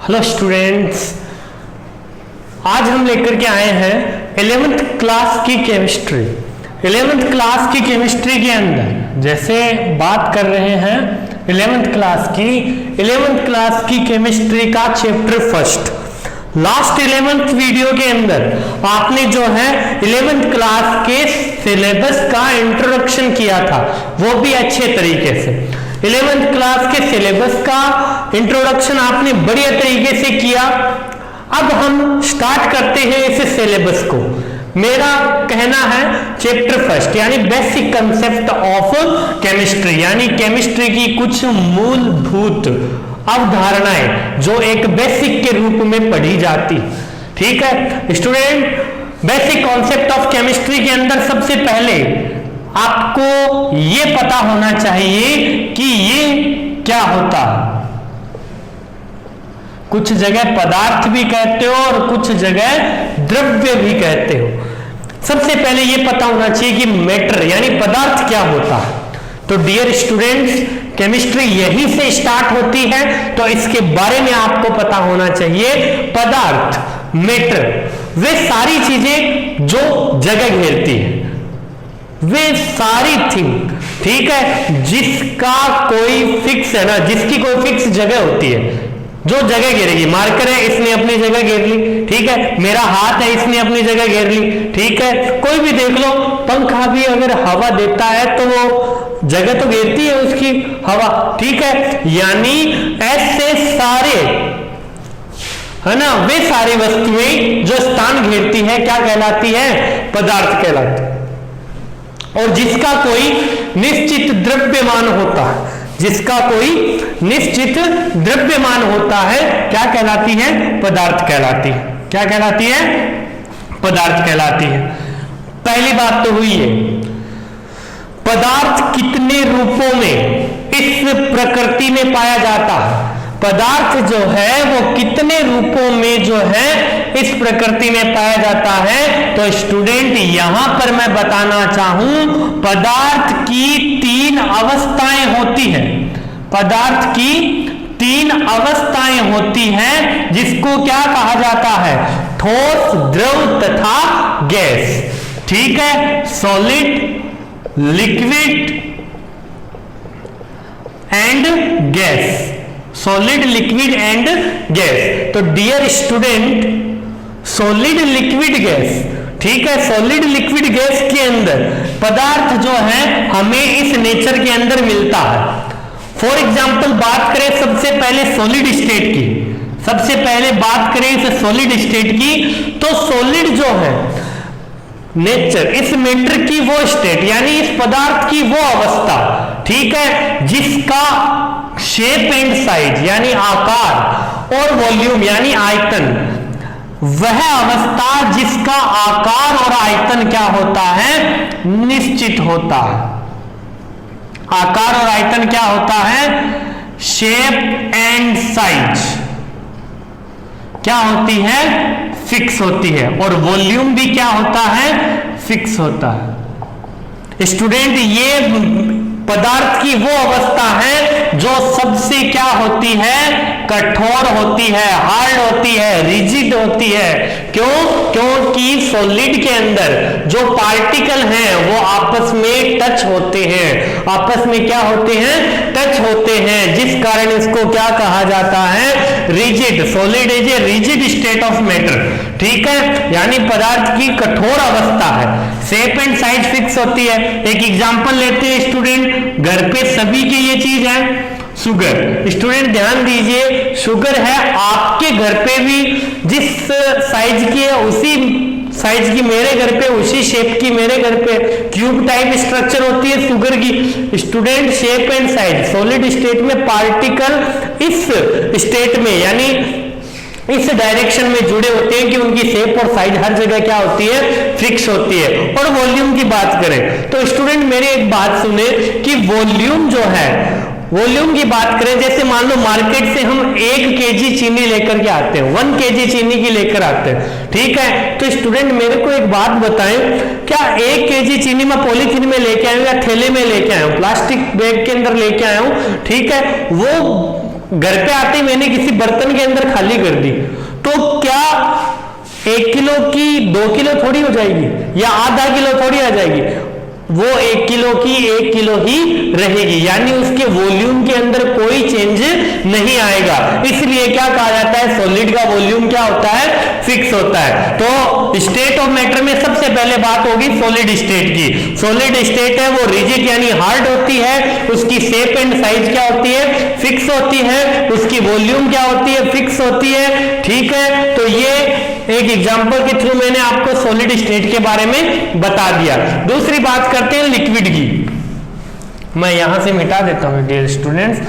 Hello students, आज हम लेकर के आए हैं 11th क्लास की केमिस्ट्री। 11th क्लास की केमिस्ट्री के अंदर जैसे बात कर रहे हैं 11th क्लास की केमिस्ट्री का chapter first. Last 11th video के अंदर आपने जो है 11th क्लास के सिलेबस का इंट्रोडक्शन किया था, वो भी अच्छे तरीके से। 11th क्लास के सिलेबस का इंट्रोडक्शन आपने बढ़िया तरीके से किया। अब हम स्टार्ट करते हैं इस सिलेबस को। मेरा कहना है चैप्टर फर्स्ट यानी बेसिक कंसेप्ट ऑफ केमिस्ट्री, यानी केमिस्ट्री की कुछ मूलभूत अवधारणाएं जो एक बेसिक के रूप में पढ़ी जाती। ठीक है student, basic concept of chemistry के अंदर सबसे पहले आपको ये पता होना चाहिए कि ये क्या होता है। कुछ जगह पदार्थ भी कहते हो और कुछ जगह द्रव्य भी कहते हो। सबसे पहले ये पता होना चाहिए कि मैटर यानी पदार्थ क्या होता है। तो डियर स्टूडेंट्स, केमिस्ट्री यहीं से स्टार्ट होती है, तो इसके बारे में आपको पता होना चाहिए। पदार्थ, मैटर, वे सारी चीजें जो जगह घेरती है, वे सारी थिंग, ठीक है, जिसका कोई फिक्स है ना, जिसकी कोई फिक्स जगह होती है, जो जगह घेरेगी। मार्कर है, इसने अपनी जगह घेर ली, ठीक है। मेरा हाथ है, इसने अपनी जगह घेर ली, ठीक है। कोई भी देख लो, पंखा भी अगर हवा देता है तो वो जगह तो घेरती है उसकी हवा, ठीक है। यानी ऐसे सारे, है ना, वे सारी वस्तुएं जो स्थान घेरती है क्या कहलाती है? पदार्थ कहलाती है। और जिसका कोई निश्चित द्रव्यमान होता है, जिसका कोई निश्चित द्रव्यमान होता है, क्या कहलाती है? पदार्थ कहलाती है। क्या कहलाती है? पदार्थ कहलाती है। पहली बात तो हुई है पदार्थ कितने रूपों में इस प्रकृति में पाया जाता है। पदार्थ जो है वो कितने रूपों में जो है इस प्रकृति में पाया जाता है। तो स्टूडेंट यहां पर मैं बताना चाहूं, पदार्थ की 3 अवस्थाएं होती हैं। पदार्थ की 3 अवस्थाएं होती हैं, जिसको क्या कहा जाता है? ठोस, द्रव तथा गैस। ठीक है, solid, liquid and gas. Solid, liquid and gas. तो dear student, solid, liquid, gas, ठीक है, सॉलिड, लिक्विड, गैस के अंदर पदार्थ जो है हमें इस नेचर के अंदर मिलता है। फॉर एग्जाम्पल बात करें सबसे पहले सॉलिड स्टेट की, सबसे पहले बात करें इस सॉलिड स्टेट की, तो सॉलिड जो है नेचर, इस मैटर की वो स्टेट यानी इस पदार्थ की वो अवस्था, ठीक है, जिसका शेप एंड साइज यानी आकार और वॉल्यूम यानी आयतन, वह अवस्था जिसका आकार और आयतन क्या होता है? निश्चित होता है। आकार और आयतन क्या होता है? शेप एंड साइज क्या होती है? फिक्स होती है। और वॉल्यूम भी क्या होता है? फिक्स होता है। स्टूडेंट, ये पदार्थ की वो अवस्था है जो सबसे क्या होती है? कठोर होती है, हार्ड होती है, रिजिड होती है। क्यों? क्योंकि सॉलिड के अंदर जो पार्टिकल हैं वो आपस में टच होते हैं, आपस में क्या होते हैं? टच होते हैं, जिस कारण इसको क्या कहा जाता है? Rigid. Solid is a rigid state of matter, ठीक है, यानी पदार्थ की कठोर अवस्था है। शेप एंड साइज फिक्स होती है। एक एग्जांपल लेते हैं स्टूडेंट, घर पे सभी की ये चीज है, शुगर। स्टूडेंट ध्यान दीजिए, शुगर है आपके घर पे भी, जिस साइज की है उसी साइज की मेरे घर पे, उसी शेप की मेरे घर पे। क्यूब टाइप स्ट्रक्चर होती है शुगर की। Student, shape and size, solid state में पार्टिकल इस स्टेट में यानी इस डायरेक्शन में जुड़े होते हैं कि उनकी शेप और साइज हर जगह क्या होती है? फिक्स होती है। और वॉल्यूम की बात करें तो स्टूडेंट मेरी एक बात सुने कि वॉल्यूम जो है, वॉल्यूम की बात करें, जैसे मान लो मार्केट से हम 1 kg चीनी लेकर के आते हैं, 1 kg चीनी की लेकर आते हैं, ठीक है। तो स्टूडेंट मेरे को एक बात बताएं, क्या 1 kg चीनी मैं पॉलीथीन में लेके आया हूं या थैले में लेके आया हूं, प्लास्टिक बैग के अंदर लेके आया हूं, ठीक है, वो घर पे आते ही मैंने किसी बर्तन के अंदर खाली कर दी, तो क्या 1 किलो की 2 किलो थोड़ी हो जाएगी या आधा किलो थोड़ी आ जाएगी, वो 1 किलो की 1 किलो ही रहेगी, यानी उसके वॉल्यूम के अंदर कोई चेंज नहीं आएगा। इसलिए क्या कहा जाता है, सॉलिड का वॉल्यूम क्या होता है, फिक्स होता है। तो स्टेट ऑफ मैटर में सबसे पहले बात होगी सॉलिड स्टेट की। सॉलिड स्टेट है वो रिजिड यानी हार्ड होती है, उसकी शेप एंड साइज क्या होती है, फिक्स होती है, उसकी वॉल्यूम क्या होती है, फिक्स होती है। ठीक है, तो ये एक एग्जांपल के थ्रू मैंने आपको सॉलिड स्टेट के बारे में बता दिया। दूसरी बात करते हैं लिक्विड की। मैं यहां से मिटा देता हूं डियर स्टूडेंट्स,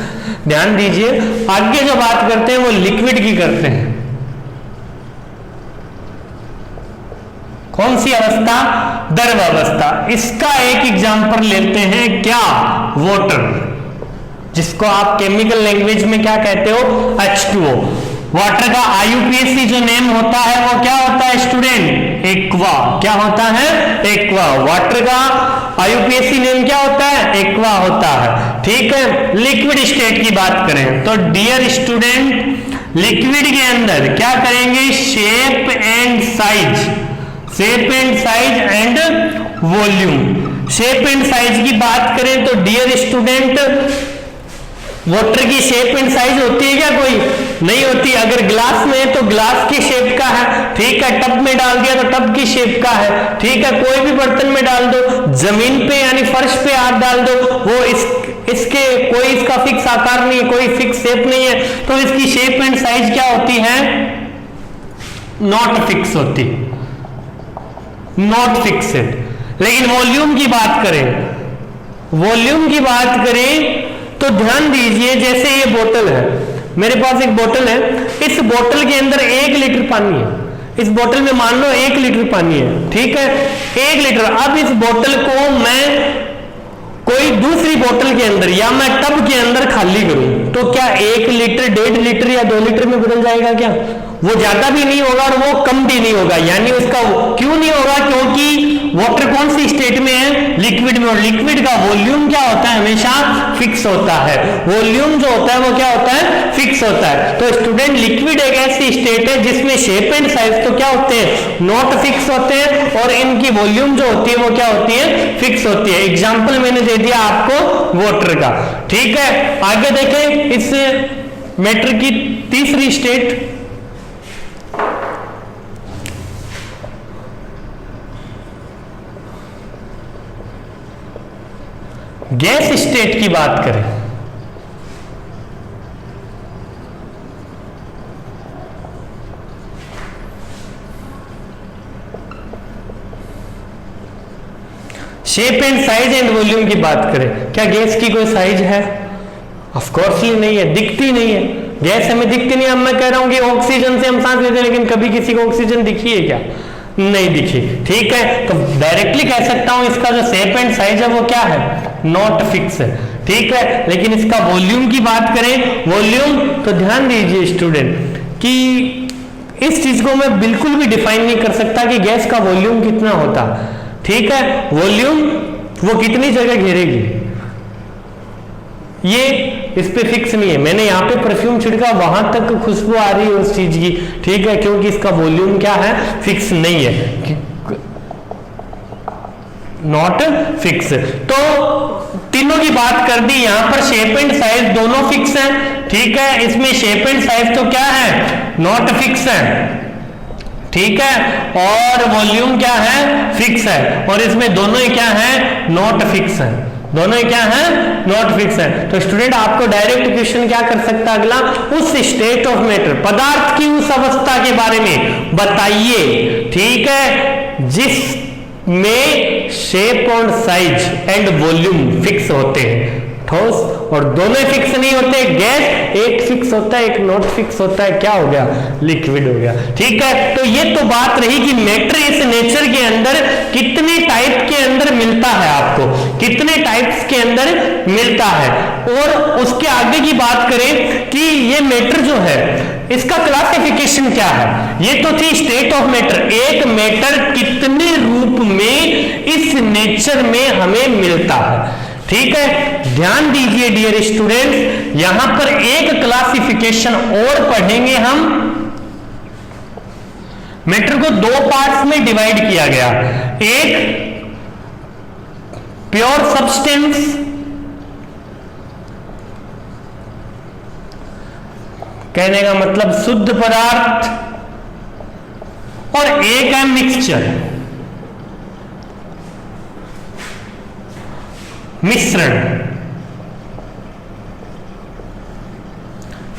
ध्यान दीजिए। आगे जो बात करते हैं वो लिक्विड की करते हैं। कौन सी अवस्था, द्रव अवस्था। इसका एक एग्जांपल लेते हैं, क्या, वाटर, जिसको आप केमिकल लैंग्वेज में क्या कहते हो, H2O। वाटर का IUPAC जो नेम होता है वो क्या होता है स्टूडेंट, एक्वा। क्या होता है, एक्वा। वाटर का IUPAC नेम क्या होता है, एक्वा होता है। ठीक है, लिक्विड स्टेट की बात करें तो डियर स्टूडेंट, लिक्विड के अंदर क्या करेंगे, shape and size, shape and size and volume. Shape and size की बात करें तो डियर स्टूडेंट, वाटर की शेप एंड साइज होती है क्या, कोई नहीं होती। अगर ग्लास में है तो ग्लास की शेप का है, ठीक है। टब में डाल दिया तो टब की शेप का है, ठीक है। कोई भी बर्तन में डाल दो, जमीन पे यानी फर्श पे हाथ डाल दो, वो इसके कोई इसका फिक्स आकार नहीं है, कोई फिक्स शेप नहीं है, तो इसकी शेप एंड साइज क्या होती है, नॉट फिक्स होती, नॉट फिक्सेड। लेकिन वॉल्यूम की बात करें, वॉल्यूम की बात करें तो ध्यान दीजिए, जैसे ये बोतल है, मेरे पास एक बोतल है, इस बोतल के अंदर 1 लीटर पानी है, इस बोतल में मान लो 1 लीटर पानी है, ठीक है, 1 लीटर। अब इस बोतल को मैं कोई दूसरी बोतल के अंदर या मैं टब के अंदर खाली करूं तो क्या 1 लीटर 1.5 लीटर या 2 लीटर में बदल जाएगा क्या, वो ज्यादा भी नहीं होगा और वो कम भी नहीं होगा। यानी उसका क्यों नहीं होगा, क्योंकि वाटर कौन सी स्टेट में है, लिक्विड में, और लिक्विड का वॉल्यूम क्या होता है, हमेशा फिक्स होता है। वॉल्यूम जो होता है वो क्या होता है, फिक्स होता है। तो स्टूडेंट, लिक्विड एक ऐसी स्टेट है जिसमें शेप एंड साइज तो क्या होते हैं, नॉट फिक्स होते हैं, और इनकी वॉल्यूम जो होती है वो क्या होती है, फिक्स होती है। एग्जाम्पल मैंने दे दिया आपको वाटर का, ठीक है। आगे देखें इस मैटर की तीसरी स्टेट, गैस स्टेट की बात करें। Shape and size and volume की बात करें, क्या गैस की कोई साइज है, ऑफ कोर्सली नहीं है, दिखती नहीं है। गैस हमें दिखती नहीं। अब मैं कह रहा हूं कि ऑक्सीजन से हम सांस लेते हैं, लेकिन कभी किसी को ऑक्सीजन दिखी है क्या, नहीं दिखी, ठीक है। तो डायरेक्टली कह सकता हूं इसका जो शेप एंड साइज है वो क्या है, नॉट फिक्स है, ठीक है। लेकिन इसका वॉल्यूम की बात करें, वॉल्यूम, तो ध्यान दीजिए स्टूडेंट कि इस चीज को मैं बिल्कुल भी डिफाइन नहीं कर सकता कि गैस का वॉल्यूम कितना होता, ठीक है। वॉल्यूम वो कितनी जगह घेरेगी, ये इस पे फिक्स नहीं है। मैंने यहाँ पे परफ्यूम छिड़का, वहां तक खुशबू आ रही है उस चीज की, ठीक है, क्योंकि इसका वॉल्यूम क्या है, फिक्स नहीं है, नॉट फिक्स। तो तीनों की बात कर दी। यहां पर शेप एंड साइज दोनों फिक्स है, ठीक है। इसमें शेप एंड साइज तो क्या है, नॉट फिक्स है, ठीक है, और वॉल्यूम क्या है, फिक्स है, और इसमें दोनों ही क्या है, नॉट फिक्स है, दोनों ही क्या है, नॉट फिक्स है। तो स्टूडेंट आपको डायरेक्ट क्वेश्चन क्या कर सकता है अगला, उस स्टेट ऑफ मैटर, पदार्थ की उस अवस्था के बारे में बताइए, ठीक है, जिसमें शेप और साइज एंड वॉल्यूम फिक्स होते हैं। ठोस और दोनों फिक्स नहीं होते, गैस एक फिक्स होता है एक नॉट फिक्स होता है, क्या हो गया, लिक्विड हो गया, ठीक है। तो ये तो बात रही कि मैटर इस नेचर के अंदर कितने टाइप के अंदर मिलता है, आपको कितने टाइप्स के अंदर मिलता है। और उसके आगे की बात करें कि ये मैटर जो है इसका क्लासिफिकेशन क्या है। ये तो थी स्टेट ऑफ मैटर, एक मैटर कितने रूप में इस नेचर में हमें मिलता है, ठीक है, ध्यान दीजिए डियर स्टूडेंट्स, यहां पर एक क्लासिफिकेशन और पढ़ेंगे हम। मैटर को दो पार्ट्स में डिवाइड किया गया, एक प्योर सब्सटेंस, कहने का मतलब शुद्ध पदार्थ, और एक है मिक्सचर, मिश्रण।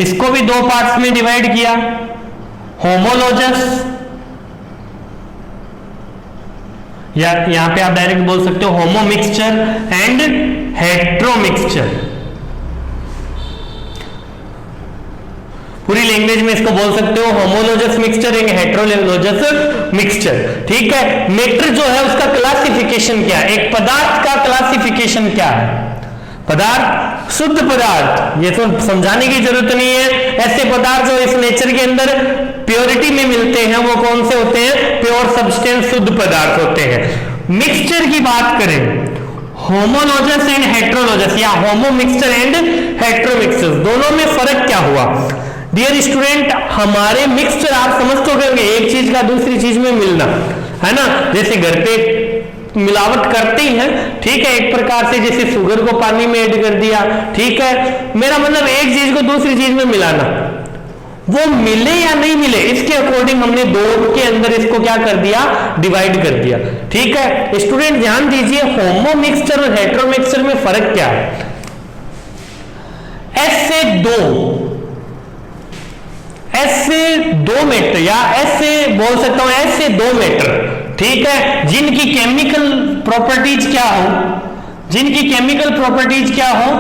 इसको भी दो पार्ट्स में डिवाइड किया, होमोलोजस, या यहां पे आप डायरेक्ट बोल सकते हो होमो मिक्सचर एंड हेट्रो मिक्सचर। पूरी लैंग्वेज में इसको बोल सकते हो होमोलोजस मिक्सचर एंड हेट्रोलोजस मिक्सचर। ठीक है, मैटर जो है उसका क्लासिफिकेशन क्या है, एक पदार्थ का क्लासिफिकेशन क्या है, पदार्थ, शुद्ध पदार्थ, ये तो समझाने की जरूरत नहीं है। ऐसे पदार्थ जो इस नेचर के अंदर प्योरिटी में मिलते हैं वो कौन से होते हैं, प्योर सब्सटेंस, शुद्ध पदार्थ होते हैं। मिक्सचर की बात करें, होमोलोजस एंड हेट्रोलोजस या होमो मिक्सचर एंड हेट्रो मिक्सचर, दोनों में फर्क क्या हुआ डियर स्टूडेंट। हमारे मिक्सचर आप समझ तो गए, एक चीज का दूसरी चीज में मिलना, है ना, जैसे घर पे मिलावट करते ही हैं, ठीक है, एक प्रकार से जैसे शुगर को पानी में ऐड कर दिया, ठीक है, मेरा मतलब एक चीज को दूसरी चीज में मिलाना, वो मिले या नहीं मिले इसके अकॉर्डिंग हमने दो के अंदर इसको क्या कर दिया, डिवाइड कर दिया। ठीक है स्टूडेंट, ध्यान दीजिए, होमो मिक्सचर और हेट्रो मिक्सचर में फर्क क्या है। ऐसे दो मैटर, या ऐसे बोल सकता हूं ऐसे दो मैटर, ठीक है, जिनकी केमिकल प्रॉपर्टीज क्या हो, जिनकी केमिकल प्रॉपर्टीज क्या हो,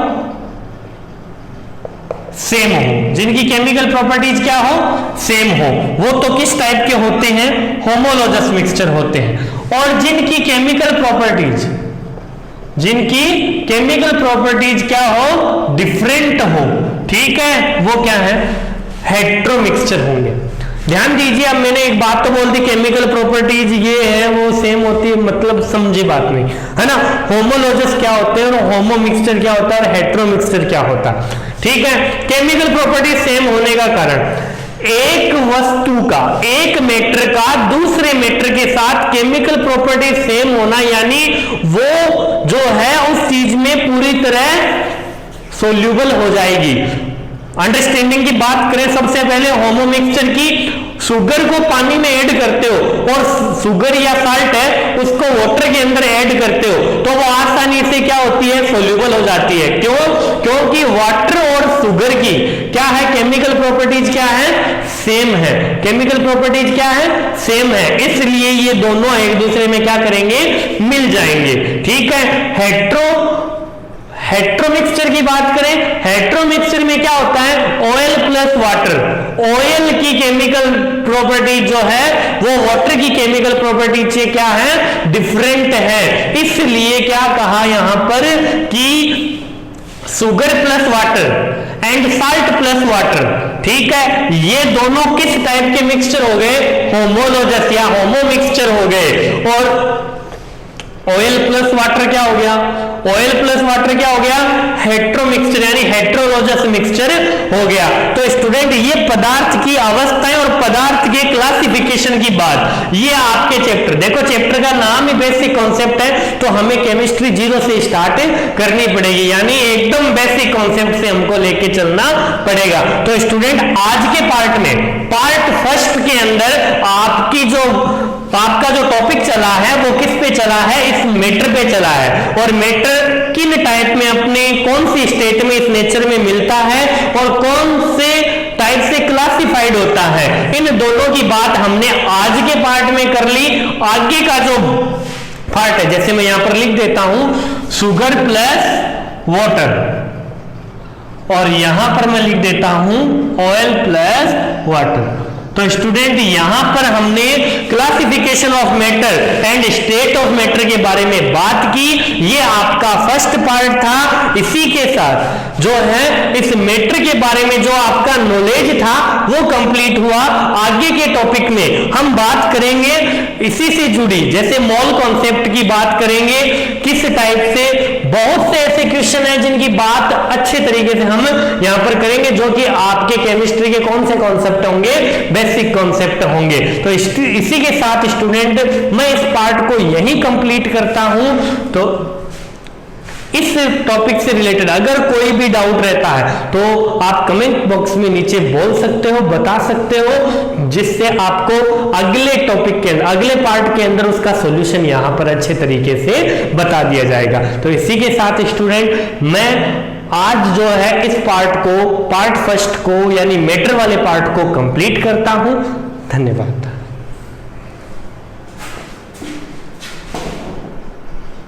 सेम हो, जिनकी केमिकल प्रॉपर्टीज क्या हो, सेम हो, वो तो किस टाइप के होते हैं, होमोलोजस मिक्सचर होते हैं। और जिनकी केमिकल प्रॉपर्टीज क्या हो, डिफरेंट हो, ठीक है, वो क्या है, हेट्रो मिक्सचर होंगे। ध्यान दीजिए, अब मैंने एक बात तो बोल दी, केमिकल प्रॉपर्टीज ये है वो सेम होती है, मतलब समझी बात नहीं, है ना। होमोलोजस क्या होते हैं और होमो मिक्सचर क्या होता है और हेट्रो मिक्सचर क्या होता है, ठीक है। केमिकल प्रॉपर्टीज सेम होने का कारण, एक वस्तु का, एक मैटर का दूसरे मैटर के साथ केमिकल प्रॉपर्टीज सेम होना, यानी वो जो है उस चीज में पूरी तरह सोल्यूबल हो जाएगी। अंडरस्टैंडिंग की बात करें सबसे पहले होमो मिक्सचर की, शुगर को पानी में ऐड करते हो और शुगर या साल्ट है उसको वाटर के अंदर ऐड करते हो तो वो आसानी से क्या होती है, सोल्यूबल हो जाती है। क्यों? क्योंकि वाटर और शुगर की क्या है, केमिकल प्रॉपर्टीज क्या है, सेम है। केमिकल प्रॉपर्टीज क्या है, सेम है, इसलिए ये दोनों एक दूसरे में क्या करेंगे, मिल जाएंगे। ठीक है, हेट्रो मिक्सचर की बात करें, हेट्रो मिक्सचर में क्या होता है, ऑयल प्लस वाटर, ऑयल की केमिकल प्रॉपर्टीज जो है वो वाटर की केमिकल प्रॉपर्टीज से क्या है, डिफरेंट है। इसलिए क्या कहा यहां पर कि sugar plus water and salt plus water, ठीक है, ये दोनों किस टाइप के मिक्सचर हो गए, होमोलोजस या होमो मिक्सचर हो गए। और ऑयल प्लस वाटर क्या हो गया, ऑयल प्लस वाटर क्या हो गया, हेट्रो मिक्सचर यानी हेट्रोलोजस मिक्सचर हो गया। तो स्टूडेंट ये पदार्थ की अवस्थाएं और पदार्थ के क्लासिफिकेशन की बात, ये आपके चैप्टर, देखो चैप्टर का नाम ही बेसिक कॉन्सेप्ट है तो हमें केमिस्ट्री जीरो से स्टार्ट करनी पड़ेगी, यानी एकदम बेसिक कॉन्सेप्ट से हमको लेके चलना पड़ेगा। तो स्टूडेंट आज के पार्ट में, पार्ट फर्स्ट के अंदर आपका जो टॉपिक चला है वो किस पे चला है, इस मैटर पे चला है। और मैटर किन टाइप में, अपने कौन सी स्टेट में इस नेचर में मिलता है और कौन से टाइप से क्लासिफाइड होता है, इन दोनों की बात हमने आज के पार्ट में कर ली। आगे का जो पार्ट है, जैसे मैं यहां पर लिख देता हूं शुगर प्लस वाटर, और यहां पर मैं लिख देता हूं ऑयल प्लस वाटर। तो स्टूडेंट यहां पर हमने classification of matter and state of matter के बारे में बात की, ये आपका फर्स्ट पार्ट था। इसी के साथ जो है इस मैटर के बारे में जो आपका नॉलेज था वो कंप्लीट हुआ। आगे के टॉपिक में हम बात करेंगे इसी से जुड़ी, जैसे मोल कॉन्सेप्ट की बात करेंगे, किस टाइप से बहुत से ऐसे क्वेश्चन हैं जिनकी बात अच्छे तरीके से हम यहां पर करेंगे, जो कि आपके केमिस्ट्री के कौन से कॉन्सेप्ट होंगे, बेसिक कॉन्सेप्ट होंगे। तो इसी के साथ स्टूडेंट मैं इस पार्ट को यही कंप्लीट करता हूं। तो इस टॉपिक से रिलेटेड अगर कोई भी डाउट रहता है तो आप कमेंट बॉक्स में नीचे बोल सकते हो, बता सकते हो, जिससे आपको अगले टॉपिक के अंदर, अगले पार्ट के अंदर उसका सॉल्यूशन यहां पर अच्छे तरीके से बता दिया जाएगा। तो इसी के साथ स्टूडेंट मैं आज जो है इस पार्ट फर्स्ट को यानी मैटर वाले पार्ट को कंप्लीट करता हूं। धन्यवाद।